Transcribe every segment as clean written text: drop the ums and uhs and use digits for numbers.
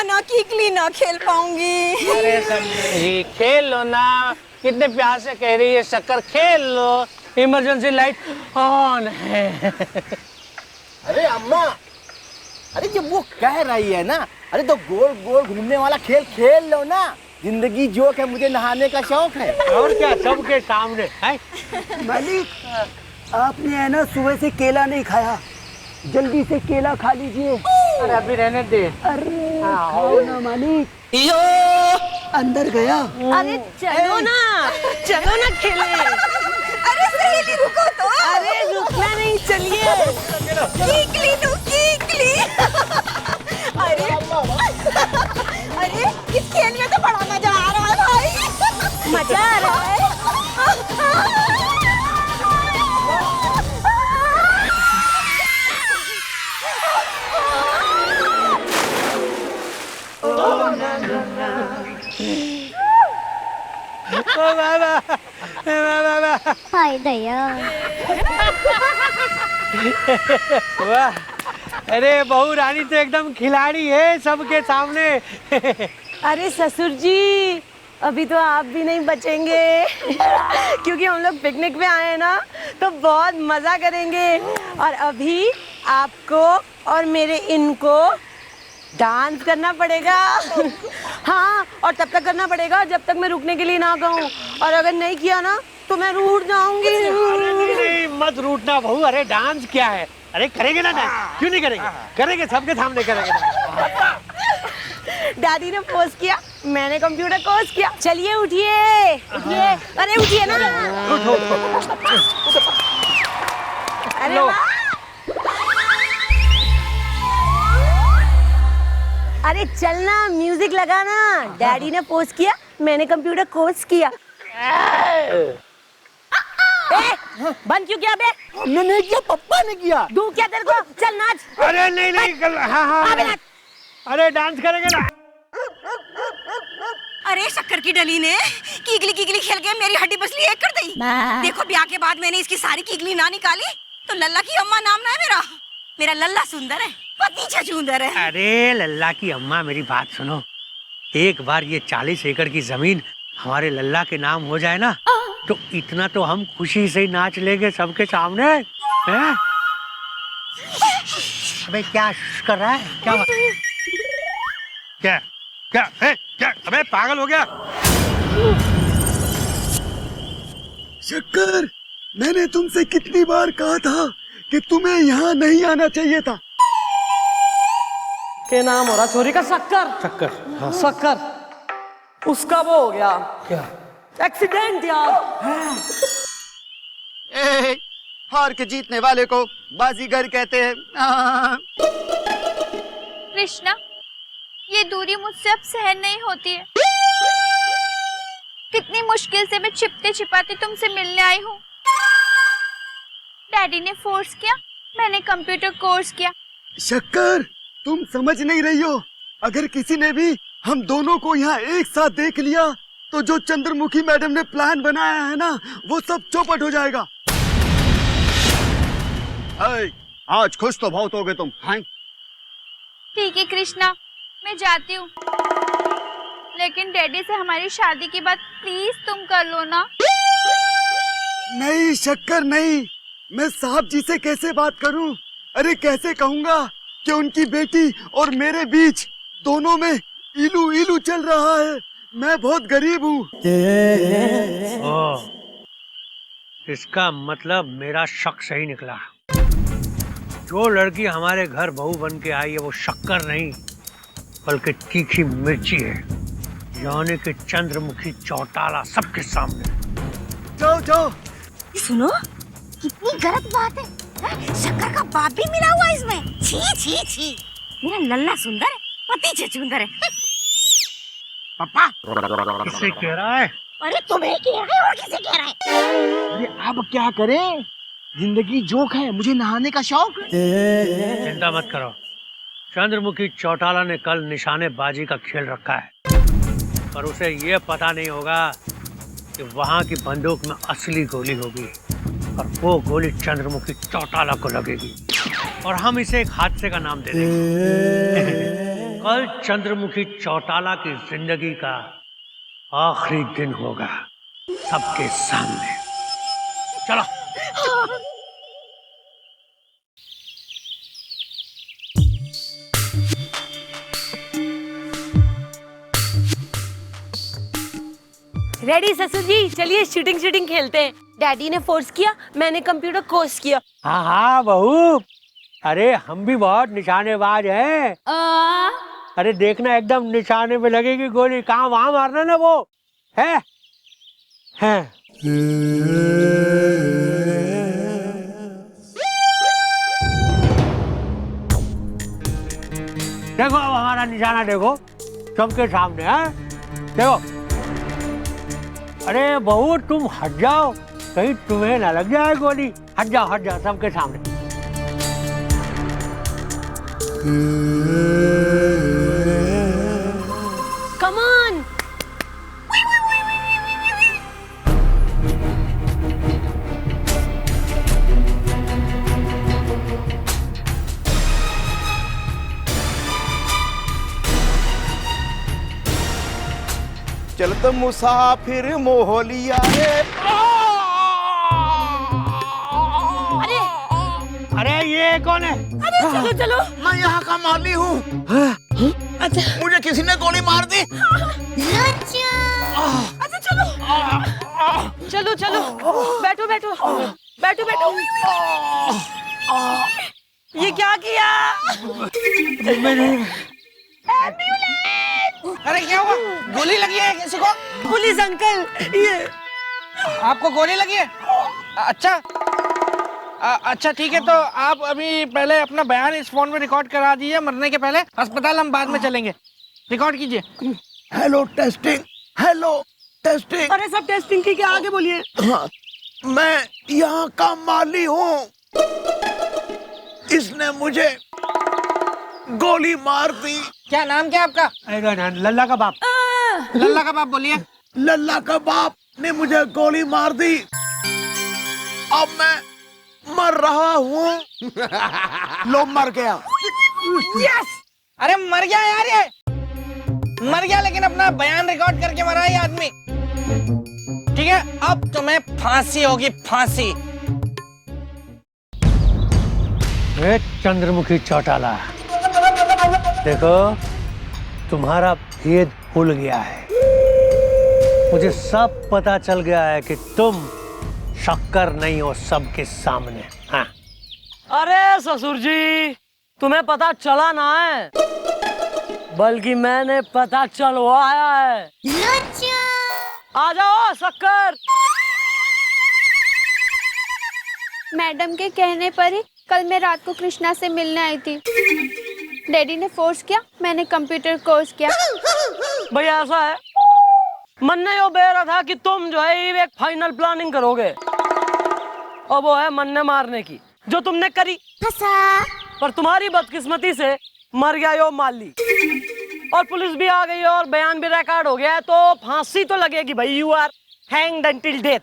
ना कीकली ना खेल पाऊंगी। अरे समझी खेल लो ना, कितने प्यार से कह रही है शक्कर, खेल लो। इमरजेंसी लाइट ऑन है। अरे अम्मा, अरे जब वो कह रही है ना, अरे तो गोल गोल घूमने वाला खेल खेल लो ना। जिंदगी जोक है, मुझे नहाने का शौक है। और क्या, सबके सामने है। मालिक, आपने है ना सुबह से केला नहीं खाया, जल्दी से केला खा लीजिए। अरे अभी रहने दे। अरे खाओ ना मालिक। यो अंदर गया। अरे चलो ना खेले। अरे सहेली रुको तो। अरे रुकना नहीं, चलिए। कीकली नो कीकली। अरे इस खेल में तो बड़ा मजा आ रहा है भाई। मजा आ रहा है। हाय दया। वाह, अरे बहू रानी तो एकदम खिलाड़ी है सबके सामने। अरे ससुर जी, अभी तो आप भी नहीं बचेंगे। क्योंकि हम लोग पिकनिक पे आए हैं ना, तो बहुत मजा करेंगे। और अभी आपको और मेरे इनको डांस करना पड़ेगा। हाँ, और तब तक करना पड़ेगा जब तक मैं रुकने के लिए ना कहूँ। और अगर नहीं किया ना तो मैं रूठ जाऊंगी। अरे नहीं, मत रूठना बहू। अरे डांस क्या है, अरे करेंगे ना डांस, क्यों नहीं करेंगे, करेंगे, सबके सामने करेंगे। डैडी ने पोस्ट किया, मैंने कंप्यूटर कोर्स किया। चलिए उठिए उठिए। अरे उठिए ना। उठो। अरे वाह। अरे चलना, म्यूजिक लगाना। डैडी ने पोस्ट किया, मैंने कंप्यूटर कोर्स किया। बंद क्यों किया बे? हमने नहीं किया, पप्पा ने किया। दूं क्या तेरे को? चल नाच। अरे नहीं कल, हाँ, अरे डांस करेंगे ना। अरे शक्कर की डली ने कीगली कीगली खेल के मेरी हड्डी पसली एक कर दी। देखो ब्याह के बाद मैंने इसकी सारी कीगली ना निकाली तो लल्ला की अम्मा नाम ना है मेरा लल्ला सुंदर है, पति छछूंदर है। अरे लल्ला की अम्मा, मेरी बात सुनो। एक बार ये 40 एकड़ की जमीन हमारे लल्ला के नाम हो जाए ना, तो इतना तो हम खुशी से ही नाच लेंगे सबके सामने। हैं? अबे क्या कर रहा है, क्या क्या क्या है? क्या अबे पागल हो गया? शक्कर, मैंने तुमसे कितनी बार कहा था कि तुम्हें यहाँ नहीं आना चाहिए था। क्या नाम हो रहा छोरी का? शक्कर। शक्कर, हाँ। शक्कर, उसका वो हो गया क्या? एक्सीडेंट यार। हार के जीतने वाले को बाजीगर कहते हैं। कृष्णा, ये दूरी मुझसे अब सहन नहीं होती है। कितनी मुश्किल से मैं छिपते छिपाते तुमसे मिलने आई हूँ। डैडी ने फोर्स किया, मैंने कंप्यूटर कोर्स किया। शक्कर, तुम समझ नहीं रही हो। अगर किसी ने भी हम दोनों को यहाँ एक साथ देख लिया तो जो चंद्रमुखी मैडम ने प्लान बनाया है ना, वो सब चौपट हो जाएगा। आज खुश तो बहुत हो गए तुम। हाँ? ठीक है कृष्णा, मैं जाती हूँ, लेकिन डैडी से हमारी शादी की बात प्लीज तुम कर लो ना। नहीं शक्कर नहीं, मैं साहब जी से कैसे बात करूं? अरे कैसे कहूंगा कि उनकी बेटी और मेरे बीच दोनों में इलू इलू चल रहा है। मैं बहुत गरीब हूँ। इसका मतलब मेरा शक सही निकला। जो लड़की हमारे घर बहू बन के आई है वो शक्कर नहीं बल्कि तीखी मिर्ची है, यानी कि चंद्रमुखी चौटाला सबके सामने। जाओ जाओ। सुनो, कितनी गलत बात है। शक्कर का बाप भी मिला हुआ इसमें। छी छी छी। मेरा लल्ला सुंदर है, पति छछूंदर है। पापा किसे कह रहा है? अरे तुम्हें कह रहा है और किसे कह रहा है? अरे अब क्या करें, जिंदगी जोक है, मुझे नहाने का शौक है। चिंता मत करो, चंद्रमुखी चौटाला ने कल निशानेबाजी का खेल रखा है, पर उसे ये पता नहीं होगा कि वहाँ की बंदूक में असली गोली होगी और वो गोली चंद्रमुखी चौटाला को लगेगी और हम इसे एक हादसे का नाम दे देंगे। कल चंद्रमुखी चौटाला की जिंदगी का आखिरी दिन होगा सबके सामने। चलो। रेडी ससुर जी, चलिए शूटिंग खेलते हैं। डैडी ने फोर्स किया, मैंने कंप्यूटर कोर्स किया। हाँ हाँ बहू, अरे हम भी बहुत निशानेबाज हैं। अरे देखना, एकदम निशाने पे लगेगी गोली, कहाँ वहां मारना ना वो है। देखो अब हमारा निशाना देखो, सबके सामने है। देखो, अरे बहू तुम हट जाओ, कहीं तुम्हें ना लग जाए गोली। हट जाओ सबके सामने। Come on! चलत मुसाफिर मोहलिया रे। अरे ये कौन है? अरे चलो। मैं यहाँ का माली हूँ। अच्छा मुझे किसी ने गोली मार दी। अच्छा चलो। बैठो। ये क्या किया? अरे क्या हुआ? गोली लगी है किसी को? पुलिस अंकल, ये आपको गोली लगी है? अच्छा अच्छा ठीक है, तो आप अभी पहले अपना बयान इस फोन में रिकॉर्ड करा दीजिए। मरने के पहले अस्पताल हम बाद में चलेंगे। रिकॉर्ड कीजिए। Hello testing. अरे सब टेस्टिंग की क्या, आगे बोलिए। हाँ, मैं यहाँ का माली हूँ। इसने मुझे गोली मार दी। क्या नाम क्या आपका? लल्ला का बाप। लल्ला का बाप बोलिए। लल्ला का बाप ने मुझे गोली मार दी। अब मैं मर रहा हूँ। लो मर गया। यस! अरे मर गया यार, ये मर गया, लेकिन अपना बयान रिकॉर्ड करके मरा ये आदमी। ठीक है, अब तुम्हें फांसी होगी, फांसी। चंद्रमुखी चौटाला, देखो तुम्हारा भेद खुल गया है। मुझे सब पता चल गया है कि तुम शक्कर नहीं हो सबके सामने। हाँ। अरे ससुर जी, तुम्हें पता चला ना है, बल्कि मैंने पता चलवाया है। आ जाओ शक्कर। मैडम के कहने पर ही कल मैं रात को कृष्णा से मिलने आई थी। डैडी ने फोर्स किया, मैंने कंप्यूटर कोर्स किया। भैया ऐसा है, मन ने यो बेरा था कि तुम जो है एक फाइनल प्लानिंग करोगे, और वो है मन ने मारने की, जो तुमने करी। पर तुम्हारी बदकिस्मती से मर गया यो माली, और पुलिस भी आ गई है और बयान भी रिकॉर्ड हो गया है, तो फांसी तो लगेगी भाई। You are hanged until death.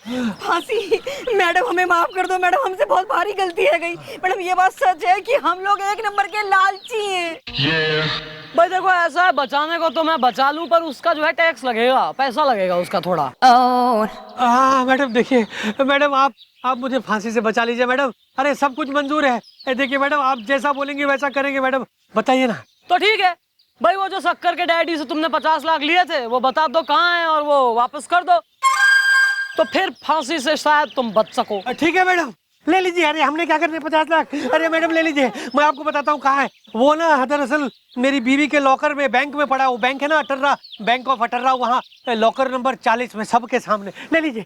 फांसी? मैडम हमें माफ कर दो मैडम, हमसे बहुत भारी गलती है गई। मैडम ये बात सच है कि हम लोग एक नंबर के लालची हैं। भाई देखो ऐसा है, बचाने को तो मैं बचा लूं, पर उसका जो है टैक्स लगेगा, पैसा लगेगा उसका थोड़ा। मैडम देखिए, मैडम आप मुझे फांसी से बचा लीजिए मैडम। अरे सब कुछ मंजूर है। देखिए मैडम, आप जैसा बोलेंगे वैसा करेंगे मैडम, बताइए ना। तो ठीक है भाई, वो जो शक्कर के डैडी से तुमने 50 लाख लिए थे, वो बता दो कहाँ है और वो वापस कर दो, तो फिर फांसी से शायद तुम बच सको। ठीक है मैडम, ले लीजिए। अरे हमने क्या करने 50 लाख? अरे मैडम ले लीजिए, मैं आपको बताता हूँ कहाँ है वो ना। दरअसल मेरी बीवी के लॉकर में, बैंक में पड़ा। वो बैंक है ना अटर्रा, बैंक ऑफ अटर्रा, वहाँ लॉकर नंबर 40 में, सबके सामने। ले लीजिए।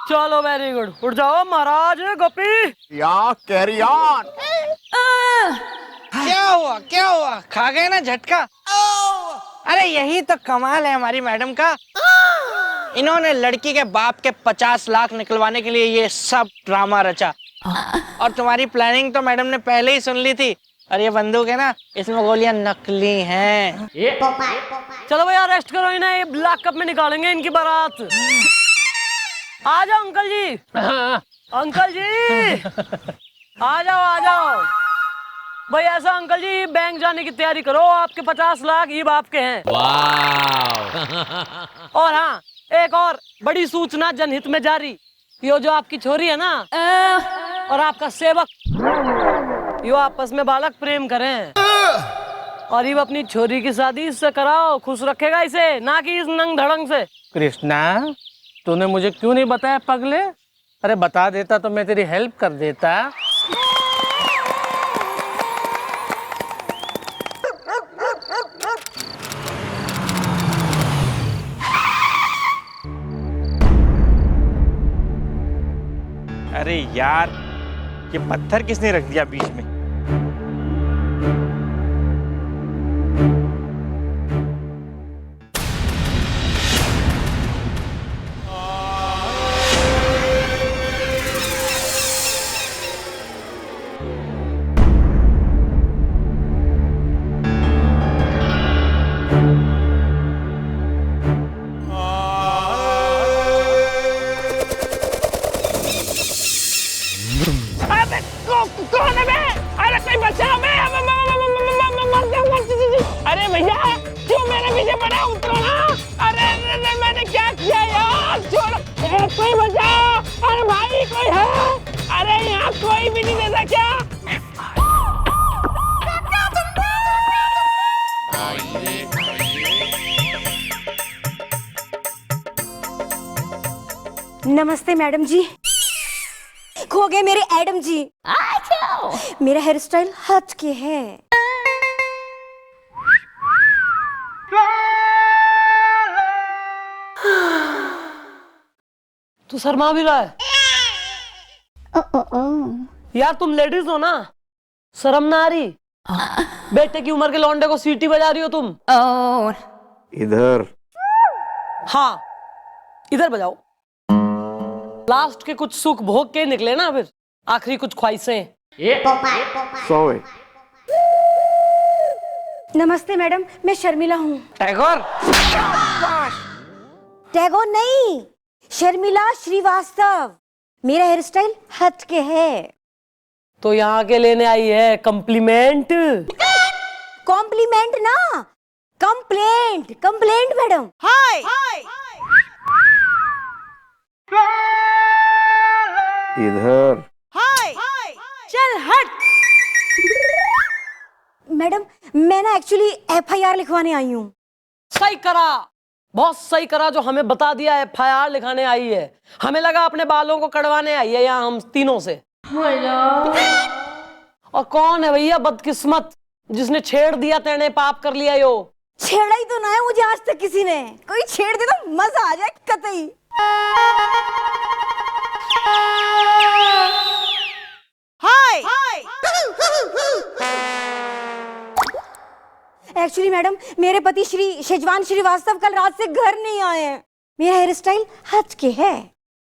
चलो वेरी गुड, उठ जाओ महाराज गोपी। या कैरी ऑन। क्या हुआ? खा गए ना झटका? अरे यही तो कमाल है हमारी मैडम का। इन्होंने लड़की के बाप के 50 लाख निकलवाने के लिए ये सब ड्रामा रचा, और तुम्हारी प्लानिंग तो मैडम ने पहले ही सुन ली थी। और ये बंदूक है ना, इसमें गोलियां नकली हैं। चलो भैया रेस्ट करो इन्हें, ये ब्लैक कप में निकालेंगे इनकी बारात। आ जाओ अंकल जी। अंकल जी आ जाओ। भाई ऐसा अंकल जी, बैंक जाने की तैयारी करो, आपके 50 लाख ईब आपके हैं। और हाँ, एक और बड़ी सूचना जनहित में जारी। यो जो आपकी छोरी है ना और आपका सेवक, यो आपस में बालक प्रेम करें और ये अपनी छोरी की शादी इससे कराओ, खुश रखेगा इसे, ना कि इस नंग धड़ंग से। कृष्णा, तूने मुझे क्यों नहीं बताया पगले? अरे बता देता तो मैं तेरी हेल्प कर देता। अरे यार, ये पत्थर किसने रख दिया बीच में? कौन है बे? अरे कोई बचाओ बे! अरे भैया, क्यों मेरे पीछे पड़े हो? उतरो ना! अरे मैंने क्या किया यार? छोड़ो! कोई बचाओ! अरे भाई, कोई है? अरे यहाँ कोई भी नहीं देता क्या? नमस्ते मैडम जी। खो गए मेरे एडम जी। मेरा हेयर स्टाइल हट के है। तू शर्मा भी रहा है? यार तुम लेडीज हो ना, शर्म ना आ रही? बेटे की उम्र के लौंडे को सीटी बजा रही हो तुम। इधर। हाँ, इधर बजाओ। लास्ट के कुछ सुख भोग के निकले ना, फिर आखिरी कुछ ख्वाहिशें। नमस्ते मैडम, मैं शर्मिला हूँ। टैगोर? टैगोर नहीं, शर्मिला श्रीवास्तव। मेरा हेयर स्टाइल हट के है। तो यहाँ के लेने आई है कॉम्प्लीमेंट? कॉम्प्लीमेंट ना, कंप्लेंट। Complaint madam. हाय इधर। चल हट। मैडम, मैं ना एक्चुअली FIR लिखवाने आई हूँ। सही करा, बहुत सही करा जो हमें बता दिया FIR लिखाने आई है। हमें लगा अपने बालों को कटवाने आई है यहाँ हम तीनों से। और कौन है भैया बदकिस्मत जिसने छेड़ दिया? तेने पाप कर लिया यो। छेड़ा ही तो ना है मुझे आज तक किसी ने। कोई छेड़ दे तो मजा आ जाए कतई। एक्चुअली मैडम, मेरे पति श्री शेजवान श्रीवास्तव कल रात से घर नहीं आए हैं। मेरा हेयर स्टाइल हट के है।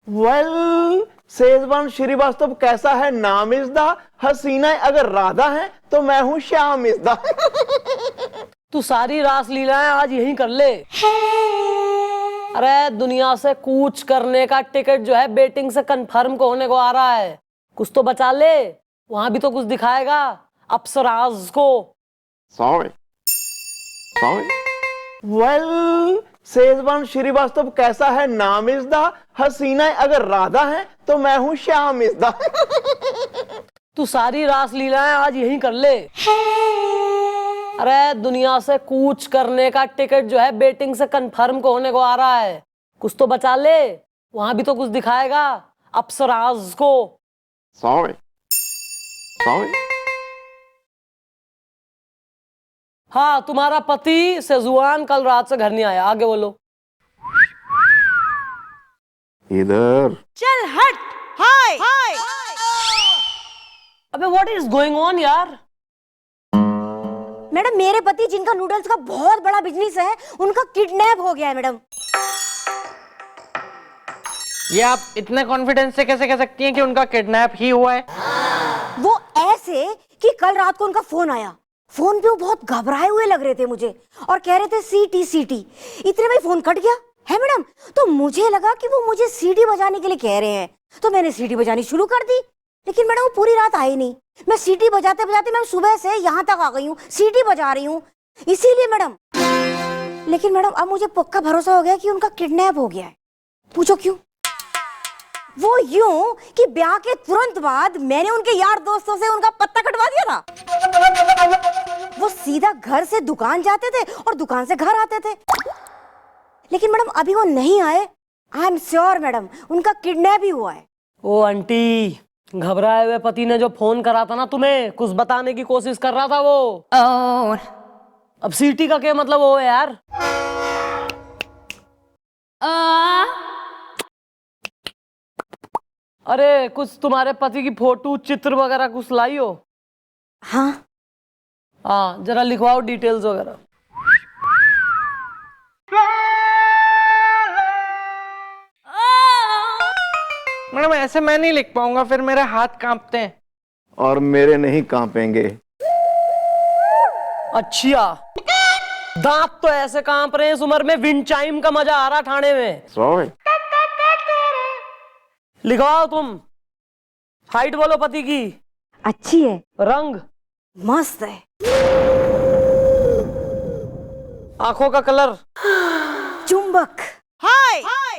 वेल, शेजवान श्रीवास्तव कैसा है नाम इस दा, हसीना अगर राधा है तो मैं हूँ श्याम इस दा। तू सारी रास लीलाएं आज यहीं कर ले। अरे दुनिया से कूच करने का टिकट जो है बेटिंग से कंफर्म को होने को आ रहा है। कुछ तो बचा ले, वहां भी तो कुछ दिखाएगा अप्सराज को। सॉरी। वेल, शेजवान श्रीवास्तव कैसा है नाम इस दा, हसीना अगर राधा है तो मैं हूँ श्याम इस दा। तू सारी रास लीलाएं आज यहीं कर ले। अरे दुनिया से कूच करने का टिकट जो है बेटिंग से कंफर्म को होने को आ रहा है। कुछ तो बचा ले, वहां भी तो कुछ दिखाएगा अप्सराज को। सॉरी। हाँ, तुम्हारा पति सेजुआन कल रात से घर नहीं आया। आगे बोलो। इधर। चल हट। अबे व्हाट इज गोइंग ऑन यार? मैडम, मेरे पति जिनका नूडल्स का बहुत बड़ा बिजनेस है, उनका किडनैप हो गया है मैडम। ये आप इतने कॉन्फिडेंस से कैसे कह सकती हैं कि उनका किडनैप ही हुआ है? वो ऐसे कि कल रात को उनका फोन आया। फोन पे वो बहुत घबराए हुए लग रहे थे मुझे और कह रहे थे सीटी। इतने में फोन कट गया है मैडम। तो मुझे लगा कि वो मुझे सीटी बजाने के लिए कह रहे हैं, तो मैंने सीटी बजानी शुरू कर दी। लेकिन मैडम वो पूरी रात आई नहीं। मैं सीटी बजाते बजाते मैं सुबह से यहाँ तक आ गई हूँ, सीटी बजा रही हूँ, इसीलिए मैडम। लेकिन मैडम अब मुझे पक्का भरोसा हो गया कि उनका किडनैप हो गया है। पूछो क्यों? वो यूं कि ब्याह के तुरंत बाद मैंने उनके यार दोस्तों से उनका पत्ता कटवा दिया था। वो सीधा घर से दुकान जाते थे और दुकान से घर आते थे। लेकिन मैडम अभी वो नहीं आए। आई एम श्योर मैडम उनका किडनैप ही हुआ है। ओ आंटी, घबराए हुए पति ने जो फोन करा था ना तुम्हें, कुछ बताने की कोशिश कर रहा था वो। अब सीटी का क्या मतलब वो है यार? अरे कुछ तुम्हारे पति की फोटो चित्र वगैरह कुछ लाई हो? हाँ हाँ, जरा लिखवाओ डिटेल्स वगैरह। मैडम ऐसे मैं नहीं लिख पाऊंगा, फिर मेरे हाथ कांपते हैं। और मेरे नहीं कांपेंगे। अच्छा, दांत तो ऐसे कांप रहे हैं इस उम्र में, विंड चाइम का मजा आ रहा ठाणे में। सॉरी। लिखवाओ तुम। हाइट बोलो पति की। अच्छी है, रंग मस्त है। आंखों का कलर चुंबक।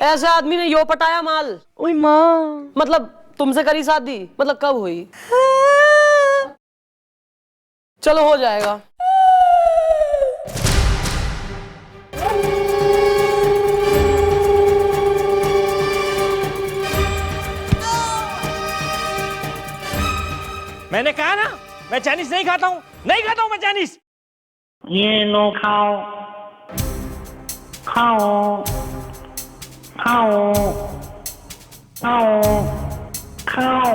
ऐसे आदमी ने यो पटाया माल। ओए माँ, मतलब तुमसे करी शादी, मतलब कब हुई? चलो हो जाएगा। मैंने कहा ना, मैं चाइनीज नहीं खाता हूँ, नहीं खाता हूँ मैं चाइनीज। ये लो खाओ, खाओ, खाओ, खाओ, खाओ।